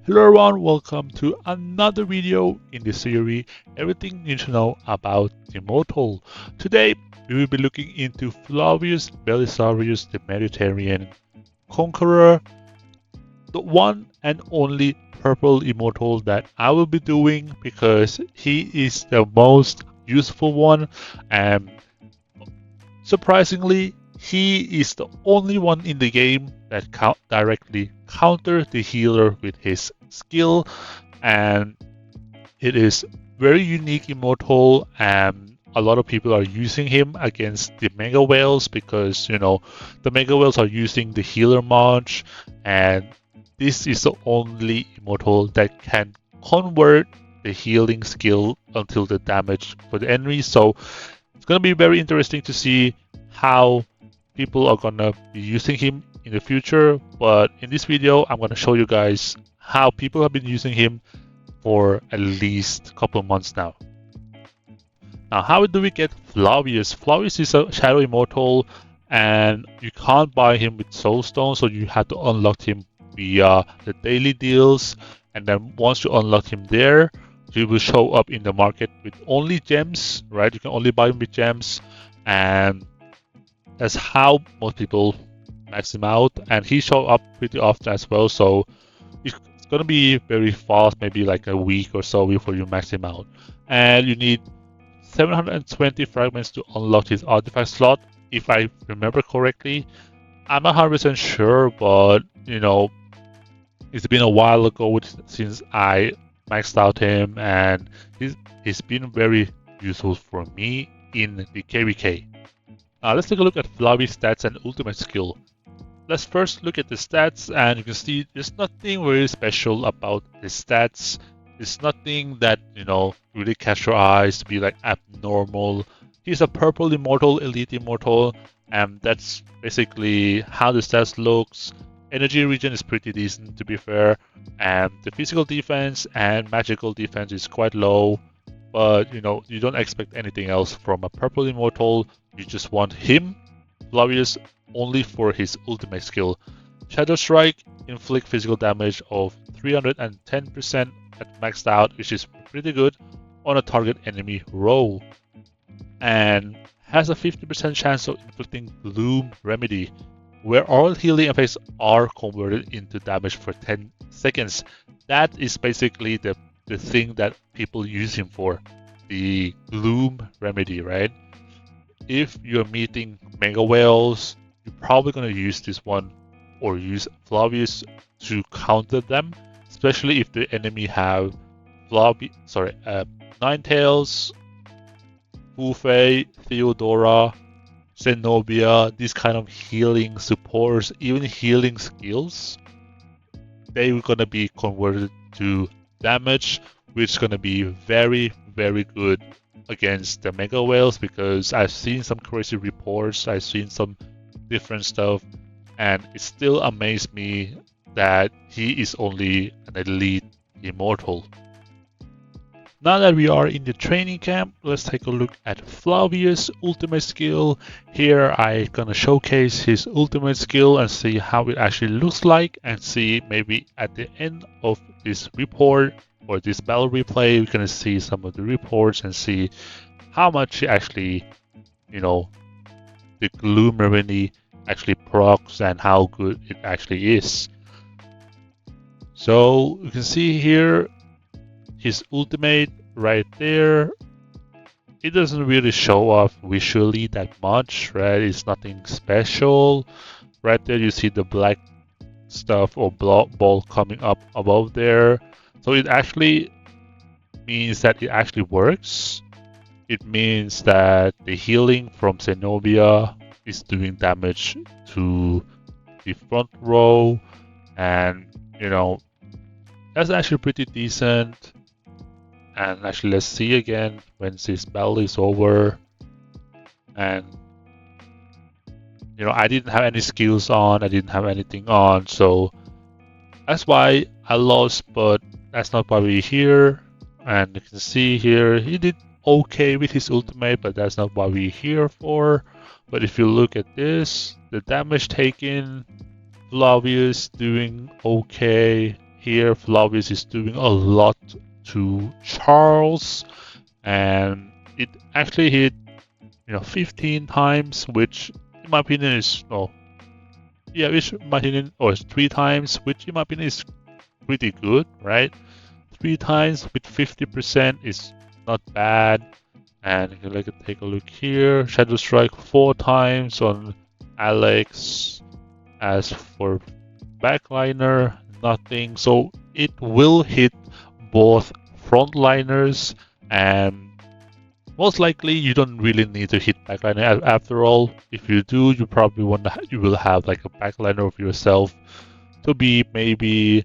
Hello everyone, welcome to another video in this series, everything you need to know about Immortal. Today, we will be looking into Flavius Belisarius, the Mediterranean conqueror, the one and only purple Immortal that I will be doing because he is the most useful one, and surprisingly, he is the only one in the game that directly counters the healer with his skill, and it is very unique immortal, and a lot of people are using him against the mega whales because the mega whales are using the healer munch, and this is the only immortal that can convert the healing skill until the damage for the enemy. So it's going to be very interesting to see how people are going to be using him in the future. But in this video, I'm going to show you guys how people have been using him for at least a couple of months now. Now, how do we get Flavius? Flavius is a Shadow Immortal, and you can't buy him with Soulstone, so you have to unlock him via the daily deals. And then once you unlock him there, he will show up in the market with only gems, right? You can only buy him with gems, and that's how most people max him out. And he show up pretty often as well, so it's gonna be very fast, maybe like a week or so before you max him out. And you need 720 fragments to unlock his artifact slot, if I remember correctly. I'm not 100% sure, but it's been a while ago since I maxed out him, and he's been very useful for me in the KVK. Let's take a look at Flavius' stats and ultimate skill. Let's first look at the stats, and you can see there's nothing very special about his stats. It's nothing that really catch your eyes to be like abnormal. He's a purple immortal, elite immortal, and that's basically how the stats looks. Energy regen is pretty decent, to be fair, and the physical defense and magical defense is quite low, but you don't expect anything else from a purple immortal. You just want him, Flavius, only for his ultimate skill. Shadow Strike, inflict physical damage of 310% at maxed out, which is pretty good on a target enemy roll, and has a 50% chance of inflicting Gloom Remedy, where all healing effects are converted into damage for 10 seconds. That is basically the thing that people use him for, the Gloom Remedy, right? If you're meeting mega whales, you're probably going to use this one or use Flavius to counter them, especially if the enemy have Ninetales, Fufei, Theodora, Zenobia, these kind of healing supports, even healing skills. They're gonna be converted to damage, which is gonna be very, very good against the mega whales, because I've seen some crazy reports, I've seen some different stuff, and it still amazed me that he is only an elite immortal. Now that we are in the training camp, let's take a look at Flavius' ultimate skill. Here I'm gonna showcase his ultimate skill and see how it actually looks like, and see maybe at the end of this report or this battle replay, we're gonna see some of the reports and see how much it actually, the Gloom Remedy actually procs and how good it actually is. So you can see here his ultimate right there. It doesn't really show off visually that much, right? It's nothing special. Right there you see the black stuff or ball coming up above there. So it actually means that it actually works. It means that the healing from Zenobia is doing damage to the front row, and that's actually pretty decent. And actually, let's see again when this battle is over. And I didn't have any skills on, I didn't have anything on, so that's why I lost, but that's not why we're here. And you can see here, he did okay with his ultimate, but that's not what we're here for. But if you look at this, the damage taken, Flavius doing okay, here, Flavius is doing a lot to Charles, and it actually hit 15 times, which in my opinion is which in my opinion, or 3 times, which in my opinion is pretty good, right? 3 times with 50% is not bad. And you can take a look here. Shadow Strike 4 times on Alex. As for backliner, nothing. So it will hit both frontliners, and most likely you don't really need to hit backliner after all. If you do, you probably you will have like a backliner of yourself to be maybe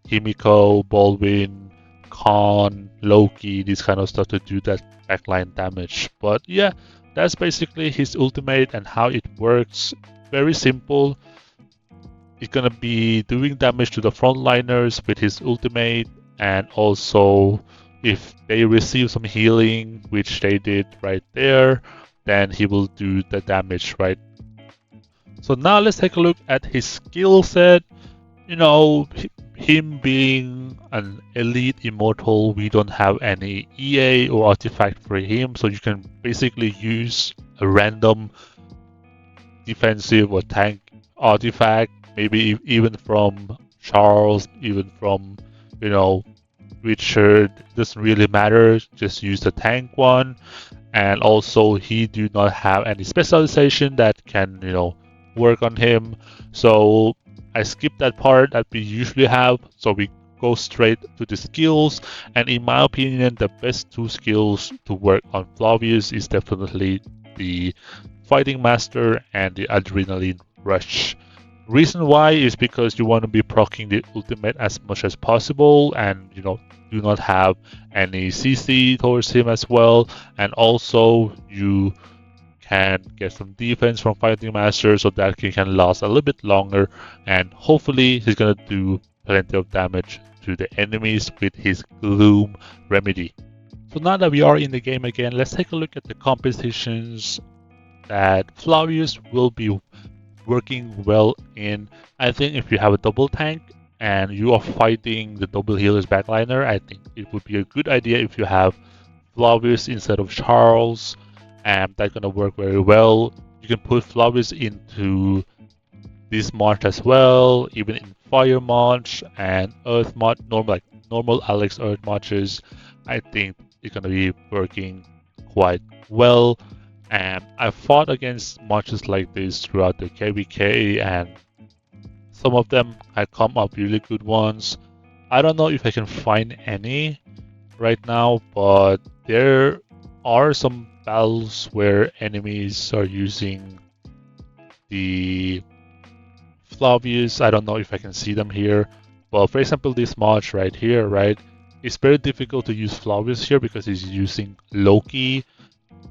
Himiko, Baldwin, Khan, Loki, this kind of stuff to do that backline damage. But yeah, that's basically his ultimate and how it works. Very simple. It's gonna be doing damage to the frontliners with his ultimate, and also if they receive some healing, which they did right there, then he will do the damage, right? So now let's take a look at his skill set. Him being an elite immortal, we don't have any EA or artifact for him, so you can basically use a random defensive or tank artifact, maybe even from Charles, even from Richard. Doesn't really matter, just use the tank one. And also he do not have any specialization that can work on him, so I skipped that part that we usually have, so we go straight to the skills. And in my opinion, the best 2 skills to work on Flavius is definitely the Fighting Master and the Adrenaline Rush. Reason why is because you want to be proccing the ultimate as much as possible, and do not have any CC towards him as well. And also you can get some defense from Fighting Master, so that he can last a little bit longer, and hopefully he's gonna do plenty of damage to the enemies with his Gloom Remedy. So now that we are in the game again, let's take a look at the compositions that Flavius will be working well in. I think if you have a double tank and you are fighting the double healers backliner, I think it would be a good idea if you have Flavius instead of Charles, and that's gonna work very well. You can put Flavius into this march as well, even in Fire March and Earth March, normal Alex Earth Marches. I think it's gonna be working quite well. And I fought against marches like this throughout the KVK, and some of them had come up really good ones. I don't know if I can find any right now, but there are some battles where enemies are using the Flavius. I don't know if I can see them here, but for example, this march right here, right? It's very difficult to use Flavius here because he's using Loki,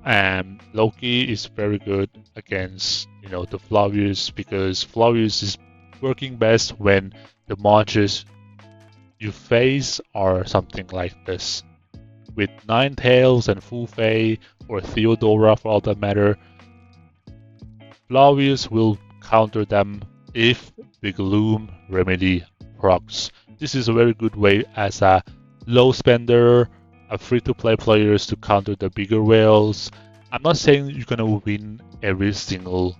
and Loki is very good against the Flavius, because Flavius is working best when the marches you face are something like this, with Nine Tails and Fu Fei or Theodora for all that matter. Flavius will counter them if the Gloom Remedy procs. This is a very good way as a low spender, a free-to-play players to counter the bigger whales. I'm not saying you're gonna win every single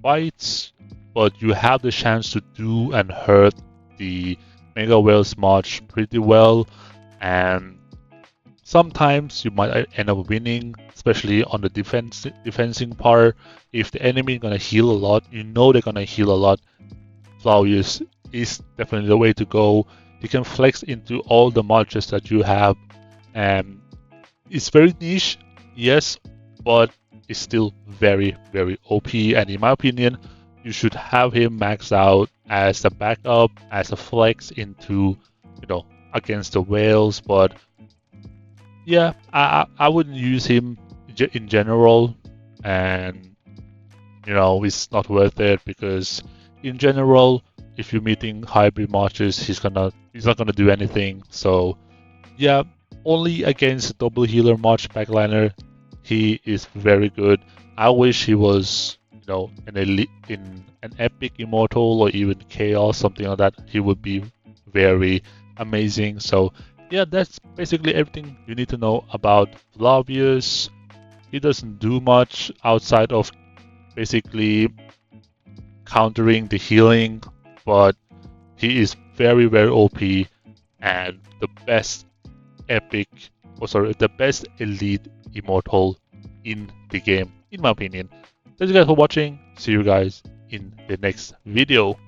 fight, but you have the chance to do and hurt the Mega Whales March pretty well, and sometimes you might end up winning, especially on the defensing part. If the enemy is gonna heal a lot, they're gonna heal a lot, Flavius is definitely the way to go. You can flex into all the marches that you have, and it's very niche, yes, but it's still very, very OP. And in my opinion, you should have him maxed out as a backup, as a flex into, against the whales. But yeah, I wouldn't use him in general, and it's not worth it, because in general, if you're meeting hybrid marches, he's not gonna do anything. So yeah, only against double healer march backliner he is very good. I wish he was an elite, in an epic immortal or even chaos, something like that, he would be very amazing. So yeah, that's basically everything you need to know about Flavius. He doesn't do much outside of basically countering the healing, but he is very, very OP and the best epic, the best elite immortal in the game, in my opinion. Thank you guys for watching. See you guys in the next video.